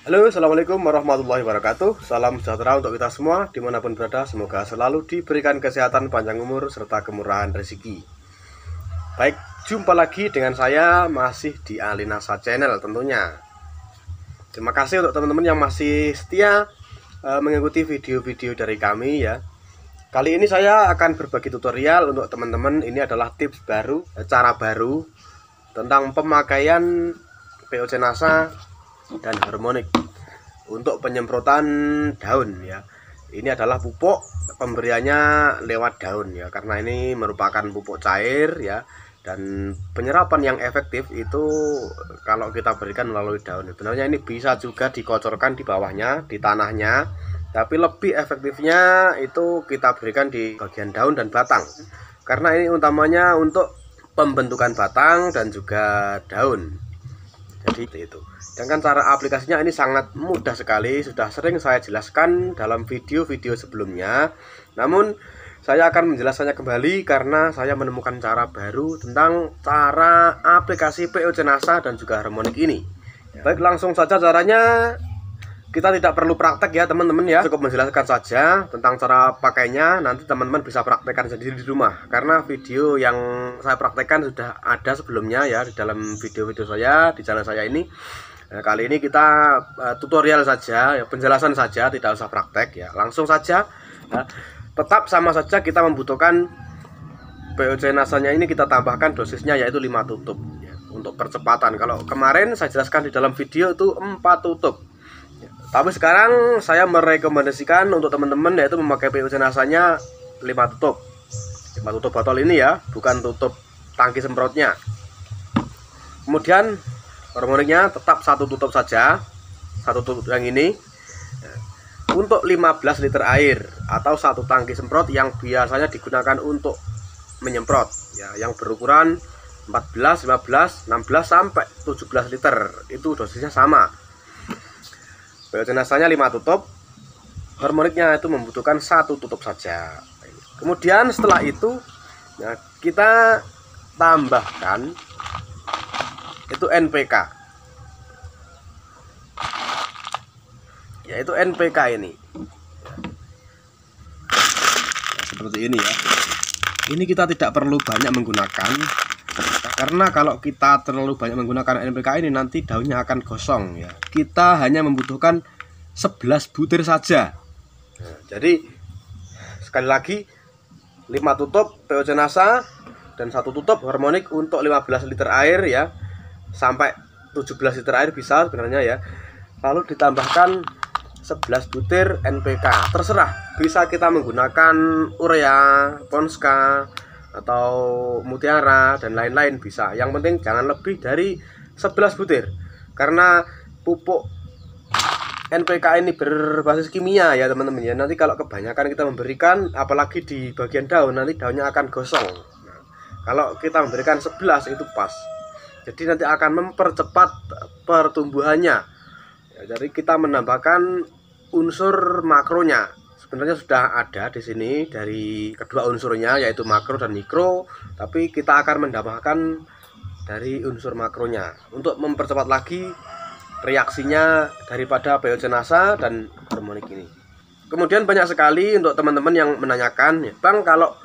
Halo, assalamualaikum warahmatullahi wabarakatuh. Salam sejahtera untuk kita semua dimanapun berada. Semoga selalu diberikan kesehatan, panjang umur, serta kemurahan rezeki. Baik, jumpa lagi dengan saya masih di Alinasa Channel tentunya. Terima kasih untuk teman-teman yang masih setia mengikuti video-video dari kami ya. Kali ini saya akan berbagi tutorial untuk teman-teman. Ini adalah tips baru, cara baru tentang pemakaian POC NASA dan harmonik untuk penyemprotan daun ya. Ini adalah pupuk, pemberiannya lewat daun ya, karena ini merupakan pupuk cair ya, dan penyerapan yang efektif itu kalau kita berikan melalui daun. Sebenarnya ini bisa juga dikocorkan di bawahnya, di tanahnya, tapi lebih efektifnya itu kita berikan di bagian daun dan batang, karena ini utamanya untuk pembentukan batang dan juga daun. Jadi itu. Sedangkan cara aplikasinya ini sangat mudah sekali, sudah sering saya jelaskan dalam video-video sebelumnya. Namun saya akan menjelaskannya kembali karena saya menemukan cara baru tentang cara aplikasi POC NASA dan juga harmonik ini. Baik, langsung saja caranya. Kita tidak perlu praktek ya teman-teman ya, cukup menjelaskan saja tentang cara pakainya. Nanti teman-teman bisa praktekkan sendiri di rumah, karena video yang saya praktekkan sudah ada sebelumnya ya di dalam video-video saya di channel saya ini. Nah, kali ini kita tutorial saja ya, penjelasan saja, tidak usah praktek ya, langsung saja ya. Tetap sama saja kita membutuhkan POC NASA-nya ini, kita tambahkan dosisnya yaitu 5 tutup ya, untuk percepatan. Kalau kemarin saya jelaskan di dalam video itu 4 tutup. Tapi sekarang saya merekomendasikan untuk teman-teman yaitu memakai POC NASA-nya 5 tutup. 5 tutup botol ini ya, bukan tutup tangki semprotnya. Kemudian harmoniknya tetap 1 tutup saja, 1 tutup yang ini. Untuk 15 liter air atau 1 tangki semprot yang biasanya digunakan untuk menyemprot ya, yang berukuran 14, 15, 16 sampai 17 liter. Itu dosisnya sama. POC NASA-nya 5 tutup, harmoniknya itu membutuhkan 1 tutup saja. Kemudian setelah itu ya, kita tambahkan itu NPK, yaitu NPK ini ya, seperti ini ya. Ini kita tidak perlu banyak menggunakan, karena kalau kita terlalu banyak menggunakan NPK ini nanti daunnya akan gosong ya. Kita hanya membutuhkan 11 butir saja. Nah, jadi sekali lagi 5 tutup POC NASA dan 1 tutup harmonik untuk 15 liter air ya, sampai 17 liter air bisa sebenarnya ya. Lalu ditambahkan 11 butir NPK. Terserah, bisa kita menggunakan urea, ponska, atau mutiara dan lain-lain bisa. Yang penting jangan lebih dari 11 butir, karena pupuk NPK ini berbasis kimia ya teman-teman ya. Nanti kalau kebanyakan kita memberikan, apalagi di bagian daun, nanti daunnya akan gosong. Nah, kalau kita memberikan 11 itu pas, jadi nanti akan mempercepat pertumbuhannya ya. Jadi kita menambahkan unsur makronya. Sebenarnya sudah ada di sini dari kedua unsurnya, yaitu makro dan mikro, tapi kita akan menambahkan dari unsur makronya untuk mempercepat lagi reaksinya daripada POC NASA dan harmonik ini. Kemudian banyak sekali untuk teman-teman yang menanyakan, Bang, kalau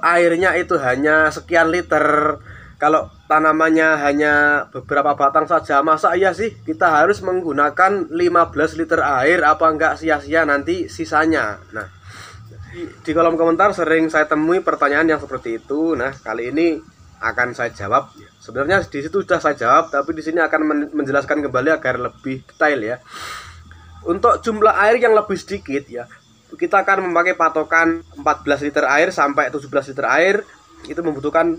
airnya itu hanya sekian liter, kalau tanamannya hanya beberapa batang saja, masa iya sih kita harus menggunakan 15 liter air? Apa enggak sia-sia nanti sisanya? Nah, di kolom komentar sering saya temui pertanyaan yang seperti itu. Nah, kali ini akan saya jawab. Sebenarnya di situ sudah saya jawab, tapi di sini akan menjelaskan kembali agar lebih detail ya. Untuk jumlah air yang lebih sedikit ya, kita akan memakai patokan 14 liter air sampai 17 liter air. Itu membutuhkan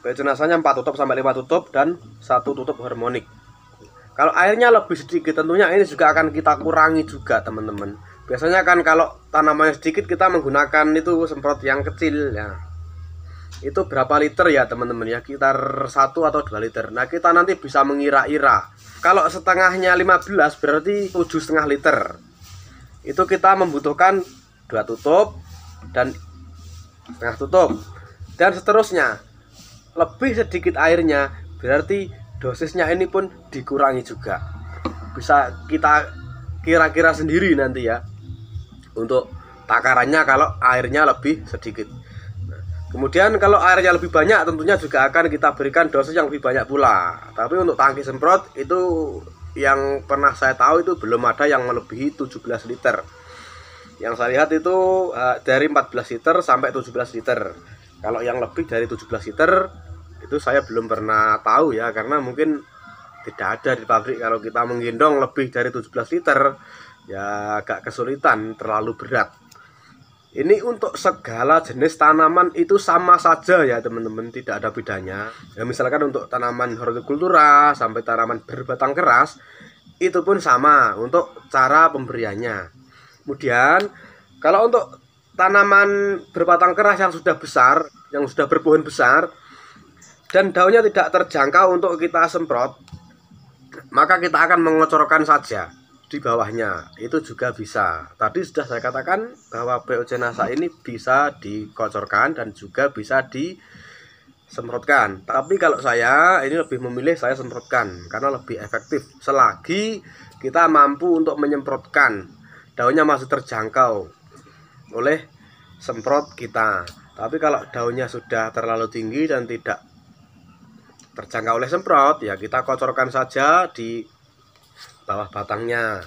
POC NASA-nya 4 tutup sampai 5 tutup dan 1 tutup harmonik. Kalau airnya lebih sedikit tentunya ini juga akan kita kurangi juga teman-teman. Biasanya kan kalau tanamannya sedikit kita menggunakan itu semprot yang kecil ya. Itu berapa liter ya teman-teman ya, sekitar 1 atau 2 liter. Nah, kita nanti bisa mengira-ira. Kalau setengahnya 15 berarti 7,5 liter. Itu kita membutuhkan 2 tutup dan setengah tutup, dan seterusnya. Lebih sedikit airnya berarti dosisnya ini pun dikurangi juga. bisa kita kira-kira sendiri nanti ya untuk takarannya kalau airnya lebih sedikit. Kemudian kalau airnya lebih banyak tentunya juga akan kita berikan dosis yang lebih banyak pula. Tapi untuk tangki semprot itu yang pernah saya tahu itu belum ada yang melebihi 17 liter. Yang saya lihat itu dari 14 liter sampai 17 liter. Kalau yang lebih dari 17 liter itu saya belum pernah tahu ya, karena mungkin tidak ada di pabrik. Kalau kita menggendong lebih dari 17 liter ya agak kesulitan, terlalu berat. Ini untuk segala jenis tanaman itu sama saja ya teman-teman, tidak ada bedanya. Ya misalkan untuk tanaman hortikultura sampai tanaman berbatang keras itu pun sama untuk cara pemberiannya. Kemudian kalau untuk tanaman berbatang keras yang sudah besar, yang sudah berpohon besar dan daunnya tidak terjangkau untuk kita semprot, maka kita akan mengocorkan saja di bawahnya. Itu juga bisa. Tadi sudah saya katakan bahwa POC Nasa ini bisa dikocorkan dan juga bisa disemprotkan. Tapi kalau saya ini lebih memilih saya semprotkan karena lebih efektif. Selagi kita mampu untuk menyemprotkan, daunnya masih terjangkau oleh semprot kita. Tapi kalau daunnya sudah terlalu tinggi dan tidak terjangkau oleh semprot, ya kita kocorkan saja di bawah batangnya.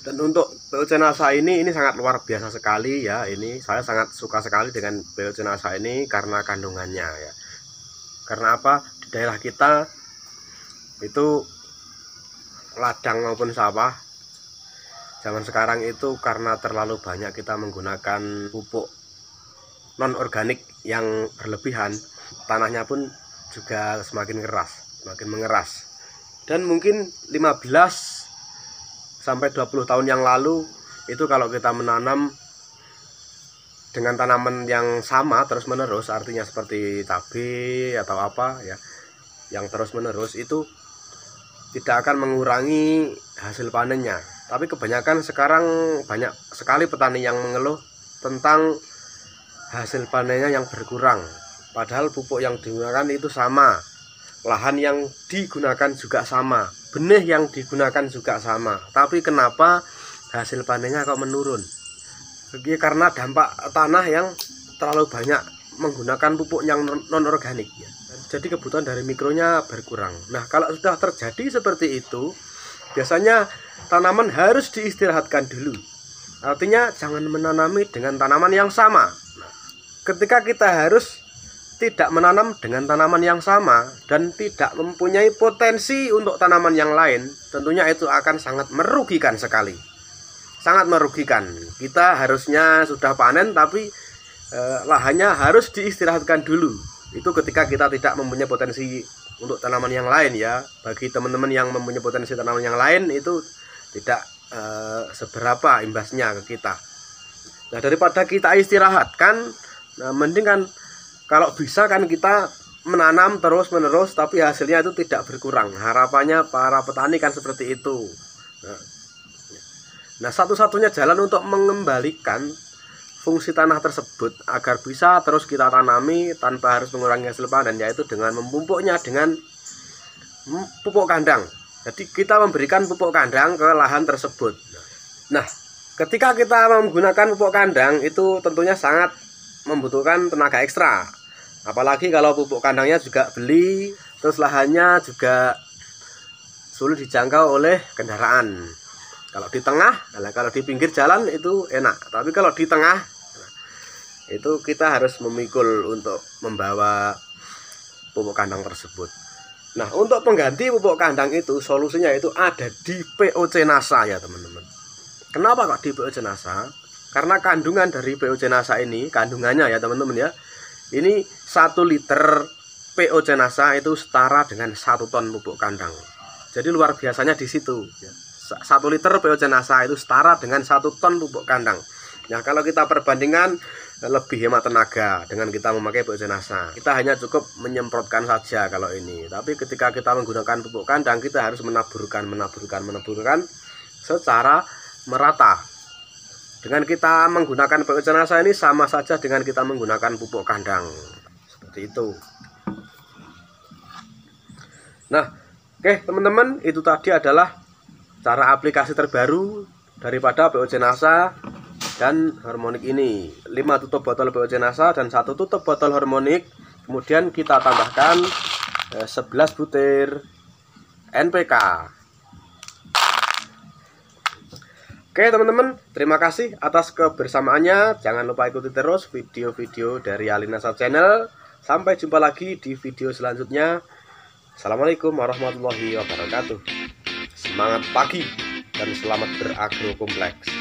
Dan untuk POC Nasa ini sangat luar biasa sekali ya. Ini saya sangat suka sekali dengan POC Nasa ini karena kandungannya ya. Karena apa? Di daerah kita itu ladang maupun sawah zaman sekarang itu karena terlalu banyak kita menggunakan pupuk non organik yang berlebihan, tanahnya pun juga semakin keras, semakin mengeras. Dan mungkin 15 sampai 20 tahun yang lalu itu kalau kita menanam dengan tanaman yang sama terus menerus, artinya seperti cabai atau apa ya, yang terus menerus itu tidak akan mengurangi hasil panennya. Tapi kebanyakan sekarang banyak sekali petani yang mengeluh tentang hasil panennya yang berkurang. Padahal pupuk yang digunakan itu sama, lahan yang digunakan juga sama, benih yang digunakan juga sama. Tapi kenapa hasil panennya kok menurun? Karena dampak tanah yang terlalu banyak menggunakan pupuk yang non-organik. Jadi kebutuhan dari mikronya berkurang. Nah, kalau sudah terjadi seperti itu, biasanya tanaman harus diistirahatkan dulu. Artinya jangan menanami dengan tanaman yang sama. Ketika kita harus tidak menanam dengan tanaman yang sama dan tidak mempunyai potensi untuk tanaman yang lain, tentunya itu akan sangat merugikan sekali. Sangat merugikan. Kita harusnya sudah panen tapi lahannya harus diistirahatkan dulu. Itu ketika kita tidak mempunyai potensi untuk tanaman yang lain ya. Bagi teman-teman yang mempunyai potensi tanaman yang lain itu tidak seberapa imbasnya ke kita. Nah, daripada kita istirahatkan, nah mending kan kalau bisa kan kita menanam terus-menerus tapi hasilnya itu tidak berkurang. Harapannya para petani kan seperti itu. Nah, satu-satunya jalan untuk mengembalikan fungsi tanah tersebut agar bisa terus kita tanami tanpa harus mengurangi hasil panen, yaitu dengan memupuknya dengan pupuk kandang. Jadi kita memberikan pupuk kandang ke lahan tersebut. Nah, ketika kita menggunakan pupuk kandang itu tentunya sangat membutuhkan tenaga ekstra. Apalagi kalau pupuk kandangnya juga beli, terus lahannya juga sulit dijangkau oleh kendaraan. Kalau di tengah, kalau di pinggir jalan itu enak. Tapi kalau di tengah itu kita harus memikul untuk membawa pupuk kandang tersebut. Nah, untuk pengganti pupuk kandang itu solusinya itu ada di POC Nasa ya teman-teman. Kenapa kok di POC Nasa? Karena kandungan dari POC Nasa ini, kandungannya ya teman-teman ya, ini 1 liter POC Nasa itu setara dengan 1 ton pupuk kandang. Jadi luar biasanya di situ ya. 1 liter POC Nasa itu setara dengan 1 ton pupuk kandang. Nah, kalau kita perbandingan lebih hemat tenaga dengan kita memakai POC Nasa. Kita hanya cukup menyemprotkan saja kalau ini. Tapi ketika kita menggunakan pupuk kandang, kita harus menaburkan secara merata. Dengan kita menggunakan POC Nasa ini sama saja dengan kita menggunakan pupuk kandang. Seperti itu. Nah, oke teman-teman, itu tadi adalah cara aplikasi terbaru daripada POC NASA dan harmonik ini. 5 tutup botol POC NASA dan 1 tutup botol harmonik. Kemudian kita tambahkan 11 butir NPK. Oke teman-teman, terima kasih atas kebersamaannya. Jangan lupa ikuti terus video-video dari Alinasa Channel. Sampai jumpa lagi di video selanjutnya. Assalamualaikum warahmatullahi wabarakatuh. Semangat pagi dan selamat beragrokompleks.